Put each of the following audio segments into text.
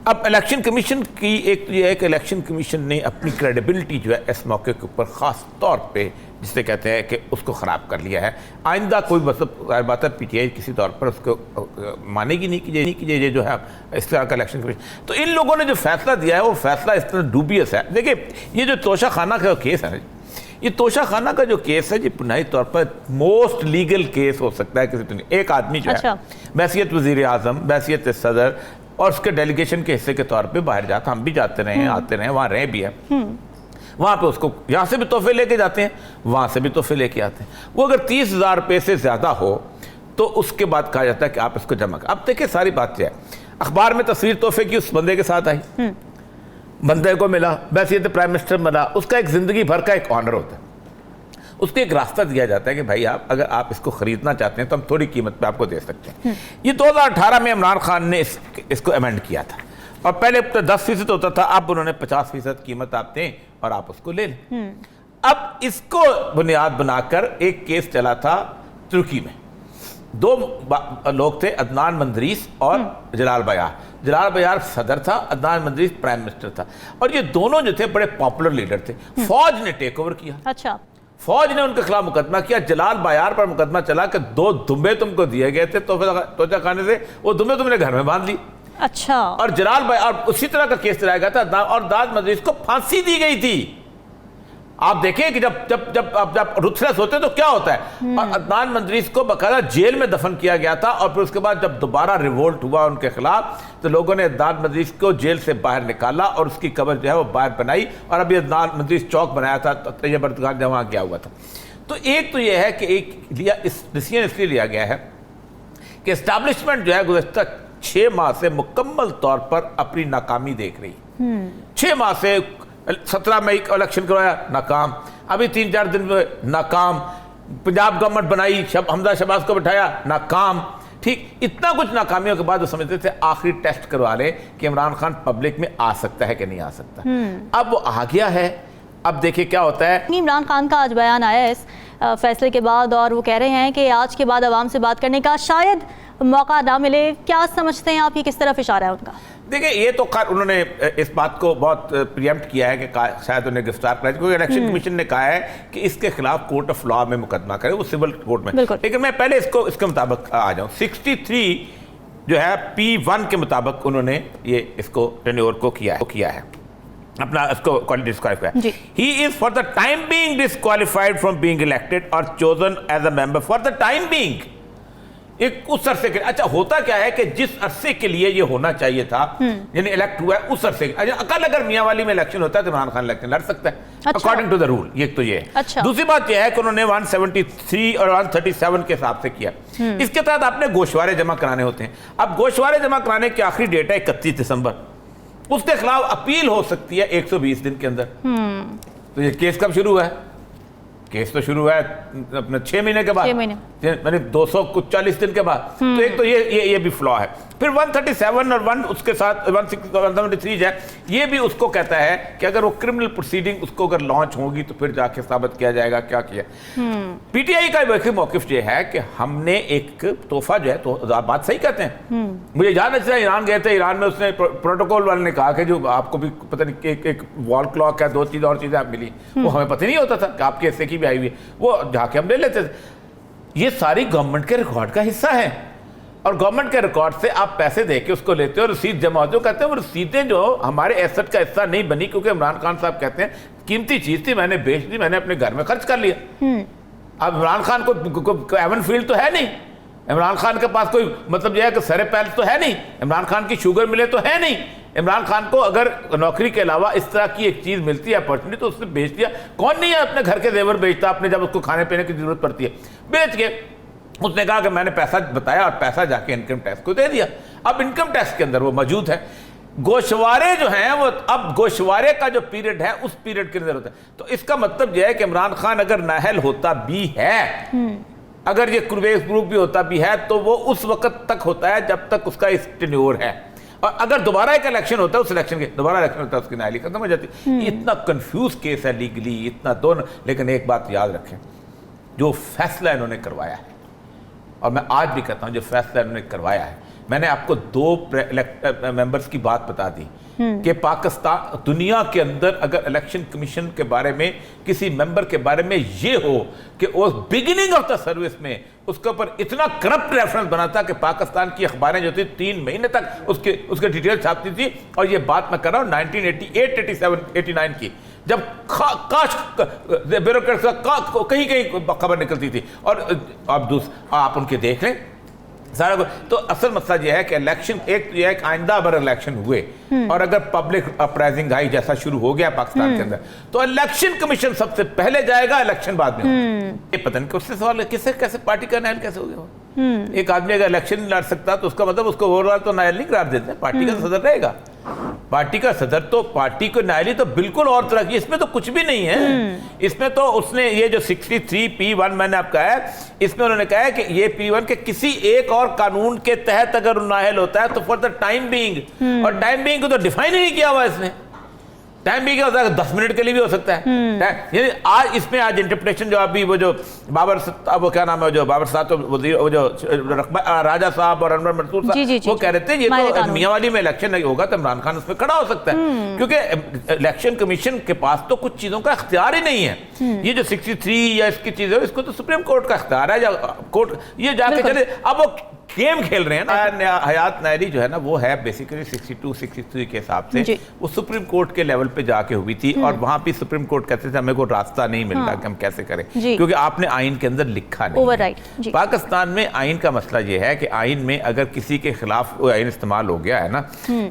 अब election commission की एक ये है कि इलेक्शन कमीशन ने अपनी क्रेडिबिलिटी जो है इस मौके के ऊपर ख़ास तौर पे जिसे कहते हैं कि उसको ख़राब कर लिया है। आइंदा कोई मतलब बात है पीटीआई किसी तौर पर उसको मानेगी नहीं कि ये जो है इस तरह का इलेक्शन कमीशन। तो इन लोगों ने जो फैसला दिया है वो फैसला इस तरह डूबियस है। देखिए ये जो तोशा खाना का केस है, ये तोशा खाना का जो केस है, ये बुनियादी तौर पर मोस्ट लीगल केस हो सकता है किसी एक आदमी जो है बैसियत वज़ीर आज़म, बैसियत सदर और उसके डेलीगेशन के हिस्से के तौर पे बाहर जाता, हम भी जाते रहे हैं, आते रहे, वहाँ रहे भी है, वहाँ पे उसको यहाँ से भी तोहफे लेके जाते हैं, वहाँ से भी तोहफे लेके आते हैं। वो अगर 30,000 रुपये से ज़्यादा हो तो उसके बाद कहा जाता है कि आप इसको जमा कर। अब देखिए सारी बात क्या है, अखबार में तस्वीर तोहफे की उस बंदे के साथ आई, बंदे को मिला, बैसियत प्राइम मिनिस्टर मिला, उसका एक ज़िंदगी भर का एक ऑनर होता है, उसको एक रास्ता दिया जाता है कि भाई आप अगर आप इसको खरीदना चाहते हैं तो हम थोड़ी कीमत पे आपको दे सकते हैं। ये 2018 में इमरान खान ने इसको अमेंड किया था और पहले तो 10% होता था, अब उन्होंने 50% कीमत आप दें और आप उसको ले लें। अब इसको बुनियाद बनाकर एक केस चला था तुर्की में, दो लोग थे, अदनान मंदरीस और जलाल बयार। जलाल बयार सदर था, अदनान मंदरीस प्राइम मिनिस्टर था, और ये दोनों जो थे बड़े पॉपुलर लीडर थे। फौज ने टेक ओवर किया, अच्छा फौज ने उनके खिलाफ मुकदमा किया। जलाल बयार पर मुकदमा चला कि 2 दुम्बे तुमको दिए गए थे तोशा खाने से, वो दुम्बे तुमने घर में बांध ली। अच्छा, और जलाल बयार उसी तरह का केस चलाया गया था और दाद मजलिस को फांसी दी गई थी। आप देखें कि जब रुथलेस होते तो क्या होता है। और अदनान मंदरीस को बकायदा जेल में दफन किया गया था, और फिर उसके बाद जब दोबारा रिवोल्ट हुआ उनके खिलाफ तो लोगों ने अदनान मंदरीस को जेल से बाहर निकाला और उसकी कब्र जो है वो बाहर बनाई, और अभी अदनान मंदरीस चौक बनाया था तैयब अर्दगान जब वहाँ गया हुआ था। तो एक तो यह है कि एक डिसीजन इसलिए लिया गया है कि एस्टैब्लिशमेंट जो है गुज़श्ता 6 माह से मुकम्मल तौर पर अपनी नाकामी देख रही है। 6 माह से 17 मई का इलेक्शन करवाया, नाकाम, अभी 3-4 दिन में नाकाम, पंजाब गवर्नमेंट बनाई, हमजा शहबाज को बिठाया, नाकाम। ठीक, इतना कुछ नाकामियों के बाद वो समझते थे आखिरी टेस्ट करवा ले कि इमरान खान पब्लिक में आ सकता है कि नहीं आ सकता। अब वो आ गया है, अब देखिए क्या होता है। इमरान खान का आज बयान आया है इस फैसले के बाद, और वो कह रहे हैं कि आज के बाद आवाम से बात करने का शायद मौका ना मिले। क्या समझते हैं आप, ये किस तरफ इशारा है उनका? देखिए ये तो खैर उन्होंने इस बात को बहुत प्रियम्प्ट किया है कि शायद उन्हें गिरफ्तार कराया, क्योंकि इलेक्शन कमीशन ने कहा है कि इसके खिलाफ कोर्ट ऑफ लॉ में मुकदमा करे, वो सिविल कोर्ट में। लेकिन मैं पहले इसके मुताबिक आ जाऊं। 63 जो है P1 के मुताबिक उन्होंने ये इसको टेन्योर को किया है अपना इसको disqualify. He is for the time being disqualified from being elected और chosen as a member for the time being. एक उस अरसे के, अच्छा होता क्या है कि जिस अरसे के लिए ये होना चाहिए था, यानी इलेक्ट हुआ है उस अरसे, अकल अगर मियांवाली में इलेक्शन होता है तो इमरान खान इलेक्शन लड़ सकता है अकॉर्डिंग टू द रूल। ये तो ये है। अच्छा। दूसरी बात यह है कि उन्होंने 173 और 137 के हिसाब से किया। इसके तहत आपने गोशवारे जमा कराने होते हैं। अब गोशवारे जमा कराने की आखिरी डेट है 31 दिसंबर। उसके खिलाफ अपील हो सकती है 120 दिन के अंदर। तो ये केस कब शुरू हुआ है? केस तो शुरू हुआ है अपने 6 महीने के बाद, मैंने 240 दिन के बाद। तो एक तो ये भी फ्लॉ है। फिर 137 और 1 उसके साथ 173 है, ये भी उसको कहता है कि अगर वो क्रिमिनल प्रोसीडिंग उसको अगर लॉन्च होगी तो फिर जाके साबित किया जाएगा क्या किया। पीटीआई का मौकिफ ये है कि हमने एक तोहफा जो है, तो आप बात सही कहते हैं। मुझे याद है ईरान गए थे, ईरान में उसने प्रोटोकॉल वाले ने कहा कि जो आपको भी पता नहीं एक वॉल क्लॉक है, 2 चीज़ और चीज़ें आप मिली, वो हमें पता नहीं होता था कि आपके हिस्से की भी आई हुई, वो जाके हम ले लेते थे। ये सारी गवर्नमेंट के रिकॉर्ड का हिस्सा है, और गवर्नमेंट के रिकॉर्ड से आप पैसे देके उसको लेते हो, रसीद जमा होती है। कहते हैं वो रसीदें जो हमारे एसेट का हिस्सा नहीं बनी, क्योंकि इमरान खान साहब कहते हैं कीमती चीज थी, मैंने बेच दी, मैंने अपने घर में खर्च कर लिया। अब इमरान खान को एवन फील्ड तो है नहीं, इमरान खान के पास कोई मतलब यह है कि सरे पैल तो है नहीं, इमरान खान की शुगर मिले तो है नहीं। इमरान खान को अगर नौकरी के अलावा इस तरह की एक चीज मिलती है अपॉर्चुनिटी, तो उसने बेच दिया। कौन नहीं है अपने घर के जेवर बेचता अपने, जब उसको खाने पीने की जरूरत पड़ती है, बेच के उसने कहा कि मैंने पैसा बताया और पैसा जाके इनकम टैक्स को दे दिया। अब इनकम टैक्स के अंदर वो मौजूद है। गोशवारे जो हैं वो अब गोशवारे का जो पीरियड है उस पीरियड के अंदर होता है। तो इसका मतलब यह है कि इमरान खान अगर नाअहल होता भी है, अगर ये प्रूफ भी होता भी है, तो वो उस वक्त तक होता है जब तक उसका टेन्योर है। और अगर दोबारा एक इलेक्शन होता है, उस इलेक्शन के दोबारा इलेक्शन होता है, उसकी नाअहली खत्म हो जाती है। इतना कंफ्यूज केस है लीगली, इतना दोनों। लेकिन एक बात याद रखें, जो फैसला इन्होंने करवाया है, और मैं आज भी कहता हूं जो फैसला इन्होंने करवाया है, मैंने आपको 2 मेंबर्स की बात बता दी कि पाकिस्तान दुनिया के अंदर अगर इलेक्शन कमीशन के बारे में किसी मेंबर के बारे में ये हो कि वो बिगिनिंग ऑफ द सर्विस में उसके ऊपर इतना करप्ट रेफरेंस बना था कि पाकिस्तान की अखबारें जो थी 3 महीने तक उसके डिटेल छापती थी। और ये बात मैं कर रहा हूँ 1988, 87, 89 की, जब ब्यूरोक्रेट्स का कहीं कहीं खबर निकलती थी। और अब आप उनके देख लें सारा कुछ। तो असल मसला यह है कि इलेक्शन एक तो यह है कि आइंदा अगर इलेक्शन हुए और अगर पब्लिक अपराइजिंग आई जैसा शुरू हो गया पाकिस्तान के अंदर, तो इलेक्शन कमीशन सबसे पहले जाएगा, इलेक्शन बाद में। ये पता नहीं उससे सवाल है किससे कैसे पार्टी का नायल कैसे हो गया। एक आदमी अगर इलेक्शन नहीं लड़ सकता तो उसका मतलब उसको ओवरऑल तो नायल नहीं करार देते, पार्टी का सदर रहेगा। पार्टी का सदर तो पार्टी को नायली तो बिल्कुल और तरह की, इसमें तो कुछ भी नहीं है। इसमें तो उसने ये जो 63P1 मैंने आपका है, इसमें उन्होंने कहा है कि ये P1 के किसी एक और कानून के तहत अगर नायल होता है तो फॉर द टाइम बीइंग, और टाइम बीइंग को तो डिफाइन ही नहीं किया हुआ इसने। टाइम भी क्या होता है 10 मिनट के लिए भी हो सकता है। यानी आज इसमें आज इंटरप्रिटेशन जो अभी वो जो बाबर वो क्या नाम है जो बाबर साहब तो वो जो राजा साहब और अनवर मंसूर साहब वो कह रहे थे ये तो मियांवाली में इलेक्शन होगा तो इमरान खान उसमें खड़ा हो सकता है, क्योंकि इलेक्शन कमीशन के पास तो कुछ चीजों का इख्तियार ही नहीं है। ये जो 63 या इसकी चीजें इसको तो सुप्रीम कोर्ट का इख्तियार है, या कोर्ट ये जाके चले। अब वो गेम खेल रहे हैं ना। हयात नायरी जो है ना वो है बेसिकली 62, 63 के हिसाब से वो सुप्रीम कोर्ट के लेवल पे जाके हुई थी, और वहां भी सुप्रीम कोर्ट कहते थे हमें कोई रास्ता नहीं मिल रहा कि हम कैसे करें, क्योंकि आपने आइन के अंदर लिखा नहीं। ओवरराइट पाकिस्तान में आइन का मसला ये है कि आइन में अगर किसी के खिलाफ वो आइन इस्तेमाल हो गया है ना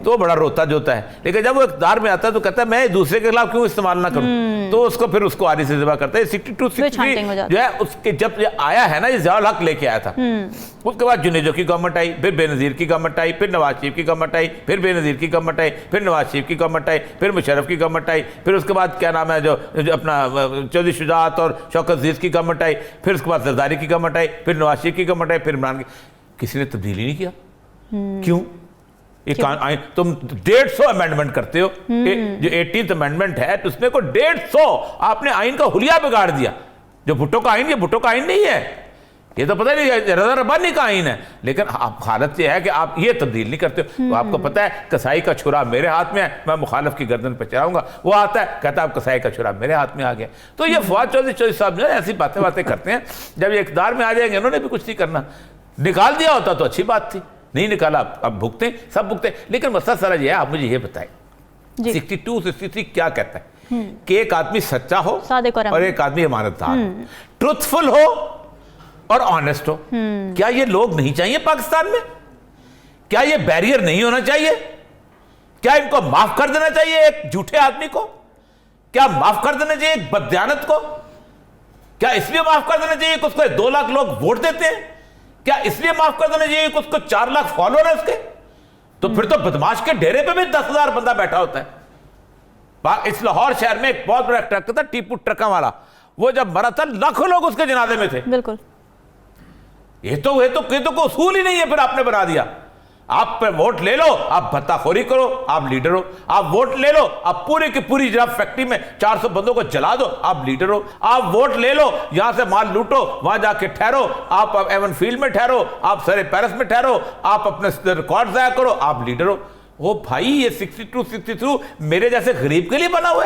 तो बड़ा रोता जोता है, लेकिन जब वो इख्तियार में आता है तो कहता है मैं दूसरे के खिलाफ क्यों इस्तेमाल ना करूं, तो उसको फिर उसको आरी से ज़िबा करता है। 62, 63 जो है उसके जब ये आया है ना, ये ज़ियाउल हक लेके आया था, उसके बाद जुनेजो की गवर्नमेंट आई, फिर बेनज़ीर की गवर्नमेंट आई, फिर नवाज शरीफ की गवर्नमेंट आई, फिर बेनज़ीर की गवर्नमेंट आई, फिर नवाज शरीफ की गवर्नमेंट आई, फिर मुशर्रफ की गवर्नमेंट आई, फिर उसके बाद क्या नाम है जो अपना चौधरी शुजात और शौकत अजीज की गवर्नमेंट आई, फिर उसके बाद जरदारी की गवर्नमेंट आई, फिर नवाज शरीफ की गवर्नमेंट आई, फिर इमरान की। किसी ने तब्दीली नहीं किया। क्यों? तुम 150 अमेंडमेंट करते हो, जो 18th अमेंडमेंट है तो उसमें को 150 आपने आइन का हुलिया बिगाड़ दिया। जो भुट्टो का आइन, ये भुट्टो का आइन नहीं है, ये तो पता नहीं रज़ा रब्बानी का आइन है, लेकिन आप हालत ये है कि आप ये तब्दील नहीं करते हो। तो आपको पता है कसाई का छुरा मेरे हाथ में है, मैं मुखालिफ की गर्दन पर चढ़ाऊंगा, वो आता है कहता है अब कसाई का छुरा मेरे हाथ में आ गया। तो ये फवाद चौधरी साहब जो ऐसी बातें करते हैं, जब ये इक़्तिदार में आ जाएंगे इन्होंने भी कुछ नहीं करना। निकाल दिया होता तो अच्छी बात थी, नहीं निकाला अब भुगते, सब भुगते। लेकिन मसला सारा ये है, आप मुझे ये बताएं 62, 63 क्या कहता है कि एक आदमी सच्चा हो और एक आदमी ईमानदार हो, ट्रुथफुल हो और ऑनेस्ट हो। क्या ये लोग नहीं चाहिए पाकिस्तान में? क्या ये बैरियर नहीं होना चाहिए? क्या इनको माफ कर देना चाहिए एक झूठे आदमी को? क्या माफ कर देना चाहिए एक बददियानत को? क्या इसलिए माफ कर देना चाहिए कि उसको 2 लाख लोग वोट देते हैं? क्या इसलिए माफ कर देना चाहिए कि उसको 4 लाख फॉलोअर है उसके? तो फिर तो बदमाश के डेरे पे भी 10,000 बंदा बैठा होता है। इस लाहौर शहर में एक बहुत बड़ा ट्रक था, टीपू ट्रकों वाला, वो जब मरा था लाखों लोग उसके जनाजे में थे। बिल्कुल। ये तो उसूल ही नहीं है, फिर आपने बना दिया। आप पे वोट ले लो, आप भत्ताखोरी करो, आप लीडर हो। आप वोट ले लो, आप पूरी की पूरी जनाब फैक्ट्री में 400 बंदों को जला दो, आप लीडर हो। आप वोट ले लो, यहां से माल लूटो, वहां जाके ठहरो, आप एवन फील्ड में ठहरो, आप सरे पेरिस में ठहरो, आप अपने रिकॉर्ड जाया करो, आप लीडर हो। ओ भाई, ये 62, 63 मेरे जैसे गरीब के लिए बना हुआ है।